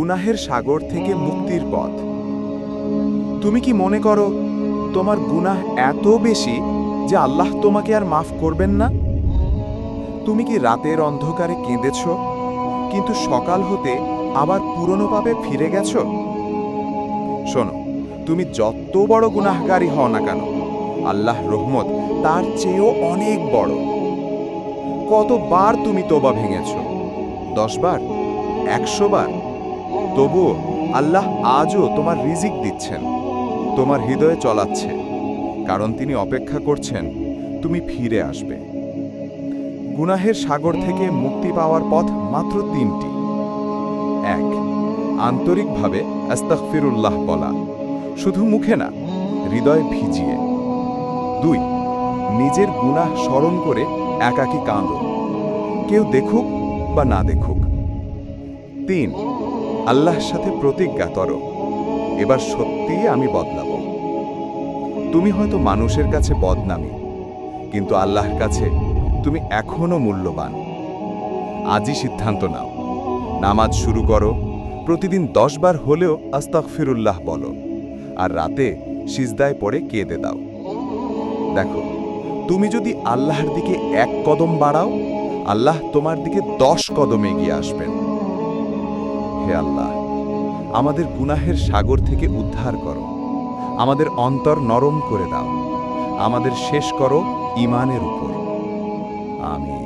গুনাহের সাগর থেকে মুক্তির পথ। তুমি কি মনে করো তোমার গুনাহ এত বেশি যে আল্লাহ তোমাকে আর মাফ করবেন না? তুমি কি রাতের অন্ধকারে কেঁদেছ, কিন্তু সকাল হতে আবার পুরনো পাপে ফিরে গেছ? শোনো, তুমি যত বড় গুনাহগারী হও না কেন, আল্লাহর রহমত তার চেয়েও অনেক বড়। কতবার তুমি তোবা ভেঙেছ? 10 বার? 100 বার? তবুও আল্লাহ আজও তোমার রিজিক দিচ্ছেন, তোমার হৃদয়ে চলাচ্ছে, কারণ তিনি অপেক্ষা করছেন তুমি ফিরে আসবে। গুনাহের সাগর থেকে মুক্তি পাওয়ার পথ মাত্র 3টি। 1. আন্তরিকভাবে আস্তাগফিরুল্লাহ বলা, শুধু মুখে না, হৃদয় ভিজিয়ে। 2. নিজের গুনাহ স্মরণ করে একাকী কাঁদো, কেউ দেখুক বা না দেখুক। 3. আল্লাহর সাথে প্রতিজ্ঞা করো, এবার সত্যিই আমি বদলাবো। তুমি হয়তো মানুষের কাছে বদনামী, কিন্তু আল্লাহর কাছে তুমি এখনো মূল্যবান। আজই সিদ্ধান্ত নাও, নামাজ শুরু করো, প্রতিদিন 10 বার হলেও আস্তাগফিরুল্লাহ বলো, আর রাতে সিজদায় পড়ে কেঁদে দাও। দেখো, তুমি যদি আল্লাহর দিকে 1 কদম বাড়াও, আল্লাহ তোমার দিকে 10 কদম এগিয়ে আসবেন। হে আল্লাহ, আমাদের গুনাহের সাগর থেকে উদ্ধার করো, আমাদের অন্তর নরম করে দাও, আমাদের শেষ করো ঈমানের উপর। আমিন।